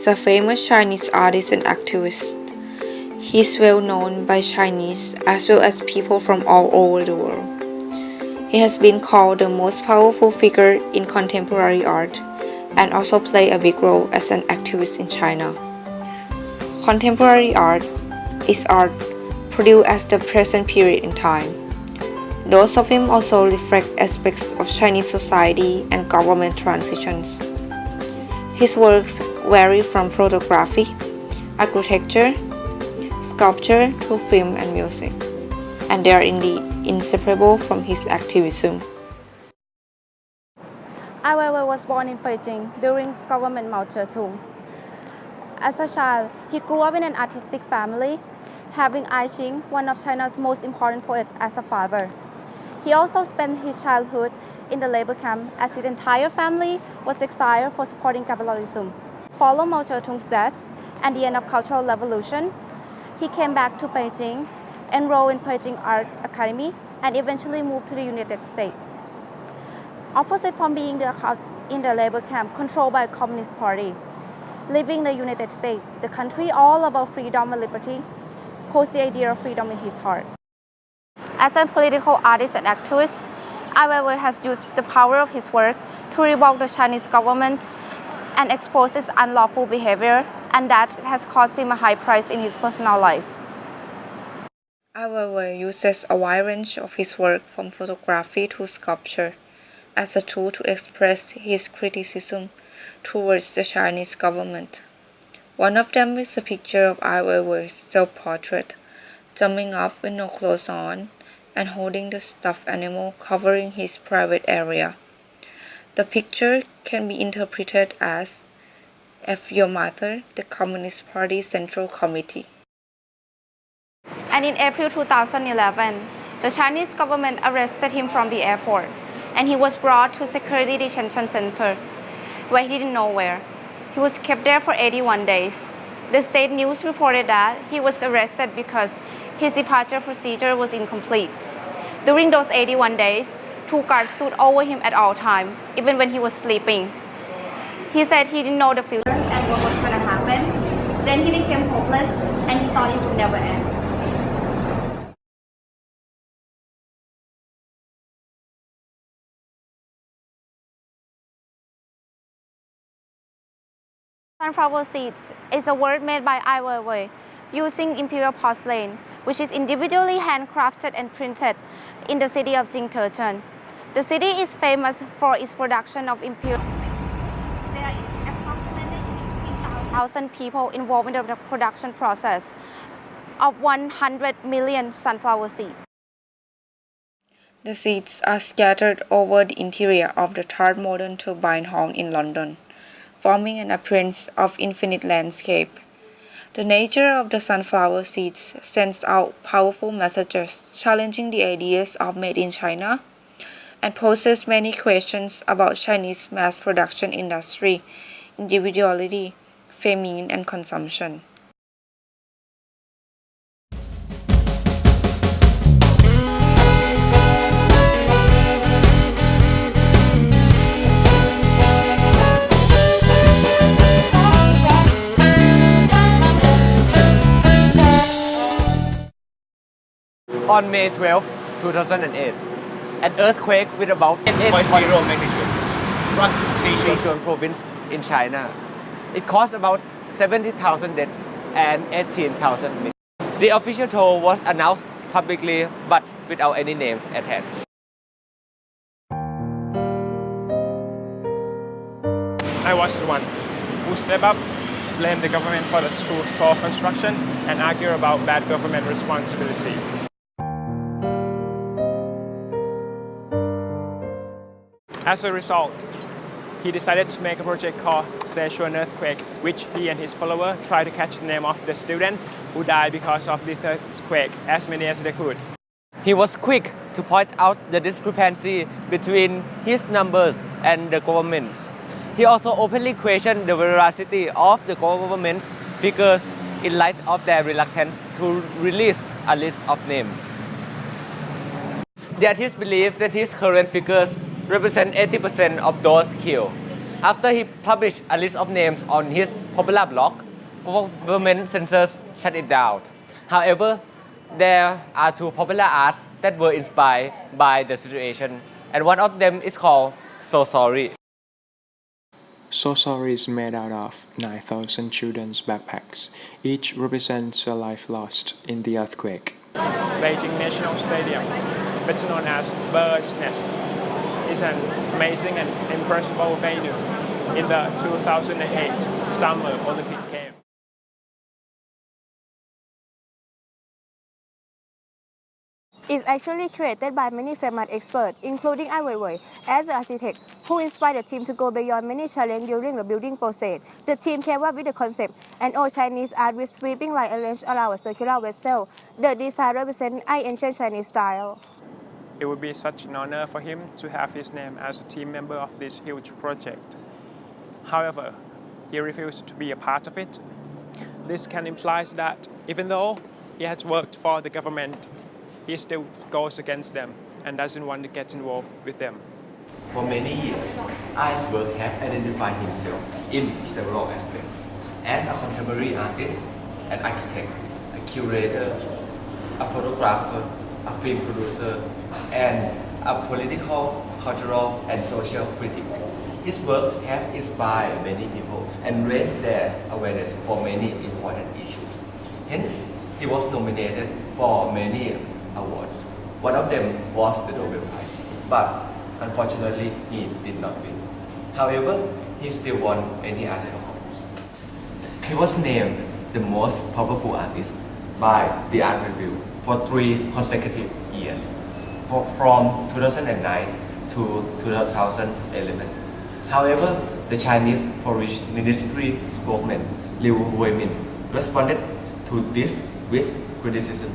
is a famous Chinese artist and activist. He is well known by Chinese as well as people from all over the world. He has been called the most powerful figure in contemporary art and also played a big role as an activist in China. Contemporary art is art produced at the present period in time. Those of him also reflect aspects of Chinese society and government transitions. His works vary from photography, architecture, sculpture to film and music, and they are indeed inseparable from his activism. Ai Weiwei was born in Beijing during government Mao Zedong. As a child, he grew up in an artistic family, having Ai Qing, one of China's most important poets, as a father. He also spent his childhood in the labor camp as his entire family was exiled for supporting capitalism. Following Mao Zedong's death and the end of Cultural Revolution, he came back to Beijing, enrolled in Beijing Art Academy, and eventually moved to the United States. Opposite from being in the labor camp controlled by a Communist Party, living in the United States, the country all about freedom and liberty, holds the idea of freedom in his heart. As a political artist and activist, Ai Weiwei has used the power of his work to revoke the Chinese government and expose its unlawful behavior, and that has cost him a high price in his personal life. Ai Weiwei uses a wide range of his work from photography to sculpture as a tool to express his criticism towards the Chinese government. One of them is a picture of Ai Weiwei's self-portrait, jumping up with no clothes on and holding the stuffed animal covering his private area. The picture can be interpreted as F Your Mother, the Communist Party Central Committee. And in April 2011, the Chinese government arrested him from the airport, and he was brought to security detention center, where he didn't know where. He was kept there for 81 days. The state news reported that he was arrested because his departure procedure was incomplete. During those 81 days, 2 guards stood over him at all times, even when he was sleeping. He said he didn't know the future and what was going to happen. Then he became hopeless and he thought it would never end. Sunflower seeds is a word made by Ai Weiwei using imperial porcelain, which is individually handcrafted and printed in the city of Jingtezhen. The city is famous for its production of imperial. There are approximately 16,000 people involved in the production process of 100 million sunflower seeds. The seeds are scattered over the interior of the third modern turbine hall in London, forming an appearance of infinite landscape. The nature of the sunflower seeds sends out powerful messages challenging the ideas of Made in China and poses many questions about Chinese mass production industry, individuality, famine, and consumption. On May 12, 2008, an earthquake with about 8.0 magnitude struck Sichuan province in China. It caused about 70,000 deaths and 18,000 missing. The official toll was announced publicly but without any names attached. I was the one who stepped up, blamed the government for the school's poor construction, and argued about bad government responsibility. As a result, he decided to make a project called Sichuan Earthquake, which he and his follower tried to catch the name of the student who died because of this earthquake, as many as they could. He was quick to point out the discrepancy between his numbers and the government's. He also openly questioned the veracity of the government's figures in light of their reluctance to release a list of names. The artist believes that his current figures represent 80% of those killed. After he published a list of names on his popular blog, government censors shut it down. However, there are two popular arts that were inspired by the situation, and one of them is called So Sorry. So Sorry is made out of 9,000 children's backpacks. Each represents a life lost in the earthquake. Beijing National Stadium, better known as Bird's Nest, is an amazing and impressive venue in the 2008 Summer Olympic Games. It's actually created by many famous experts, including Ai Weiwei, as the architect, who inspired the team to go beyond many challenges during the building process. The team came up with the concept, an old Chinese art with sweeping line arranged around a circular vessel. The design represents Ai ancient Chinese style. It would be such an honor for him to have his name as a team member of this huge project. However, he refused to be a part of it. This can imply that even though he has worked for the government, he still goes against them and doesn't want to get involved with them. For many years, Ai's work has identified himself in several aspects. As a contemporary artist, an architect, a curator, a photographer, a film producer, and a political, cultural, and social critic. His works have inspired many people and raised their awareness for many important issues. Hence, he was nominated for many awards. One of them was the Nobel Prize, but unfortunately he did not win. However, he still won many other awards. He was named the most powerful artist by the Art Review for 3 consecutive years, from 2009 to 2011. However, the Chinese Foreign Ministry spokesman Liu Huimin responded to this with criticism.